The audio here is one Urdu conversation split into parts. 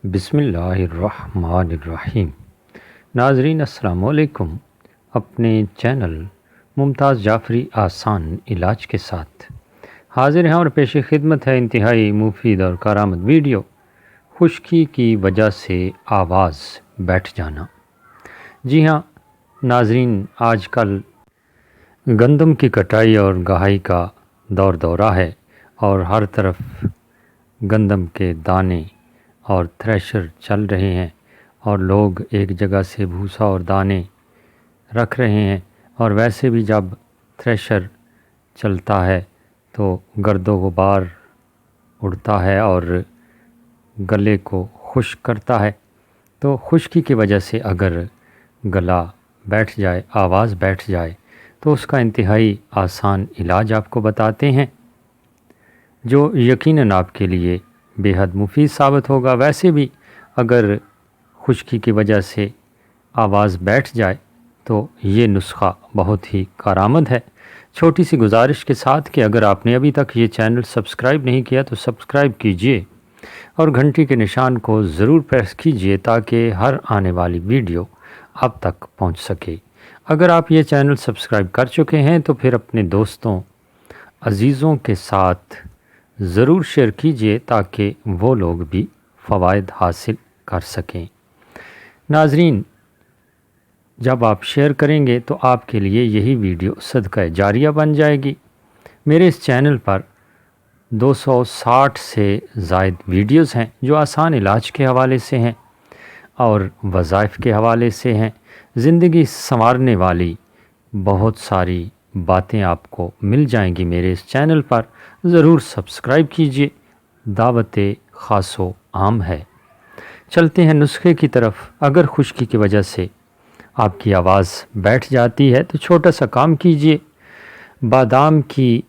بسم اللہ الرحمن الرحیم۔ ناظرین السلام علیکم۔ اپنے چینل ممتاز جعفری آسان علاج کے ساتھ حاضر ہیں اور پیش خدمت ہے انتہائی مفید اور کارآمد ویڈیو، خشکی کی وجہ سے آواز بیٹھ جانا۔ جی ہاں ناظرین، آج کل گندم کی کٹائی اور گہائی کا دورہ ہے اور ہر طرف گندم کے دانے اور تھریشر چل رہے ہیں اور لوگ ایک جگہ سے بھوسا اور دانے رکھ رہے ہیں، اور ویسے بھی جب تھریشر چلتا ہے تو گرد و غبار اڑتا ہے اور گلے کو خشک کرتا ہے۔ تو خشکی کی وجہ سے اگر گلا بیٹھ جائے، آواز بیٹھ جائے، تو اس کا انتہائی آسان علاج آپ کو بتاتے ہیں، جو یقیناً آپ کے لیے بے حد مفید ثابت ہوگا۔ ویسے بھی اگر خشکی کی وجہ سے آواز بیٹھ جائے تو یہ نسخہ بہت ہی کارآمد ہے۔ چھوٹی سی گزارش کے ساتھ کہ اگر آپ نے ابھی تک یہ چینل سبسکرائب نہیں کیا تو سبسکرائب کیجئے اور گھنٹی کے نشان کو ضرور پریس کیجئے تاکہ ہر آنے والی ویڈیو آپ تک پہنچ سکے۔ اگر آپ یہ چینل سبسکرائب کر چکے ہیں تو پھر اپنے دوستوں عزیزوں کے ساتھ ضرور شیئر کیجئے تاکہ وہ لوگ بھی فوائد حاصل کر سکیں۔ ناظرین، جب آپ شیئر کریں گے تو آپ کے لیے یہی ویڈیو صدقہ جاریہ بن جائے گی۔ میرے اس چینل پر 260 سے زائد ویڈیوز ہیں جو آسان علاج کے حوالے سے ہیں اور وظائف کے حوالے سے ہیں۔ زندگی سنوارنے والی بہت ساری باتیں آپ کو مل جائیں گی میرے اس چینل پر، ضرور سبسکرائب کیجئے، دعوت خاص و عام ہے۔ چلتے ہیں نسخے کی طرف۔ اگر خشکی کی وجہ سے آپ کی آواز بیٹھ جاتی ہے تو چھوٹا سا کام کیجئے، بادام کی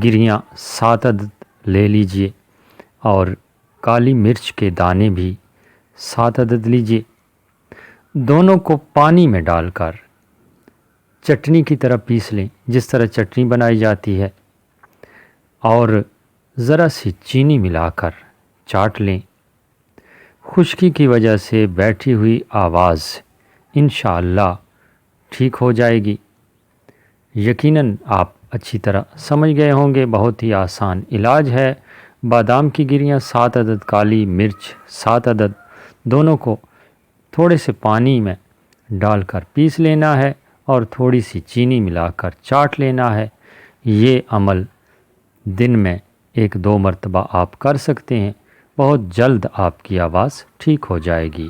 گریاں 7 عدد لے لیجئے اور کالی مرچ کے دانے بھی 7 عدد لیجئے۔ دونوں کو پانی میں ڈال کر چٹنی کی طرح پیس لیں، جس طرح چٹنی بنائی جاتی ہے، اور ذرا سی چینی ملا کر چاٹ لیں۔ خشکی کی وجہ سے بیٹھی ہوئی آواز انشاءاللہ ٹھیک ہو جائے گی۔ یقیناً آپ اچھی طرح سمجھ گئے ہوں گے، بہت ہی آسان علاج ہے۔ بادام کی گریاں 7 عدد، کالی مرچ 7 عدد، دونوں کو تھوڑے سے پانی میں ڈال کر پیس لینا ہے اور تھوڑی سی چینی ملا کر چاٹ لینا ہے۔ یہ عمل دن میں 1-2 مرتبہ آپ کر سکتے ہیں، بہت جلد آپ کی آواز ٹھیک ہو جائے گی۔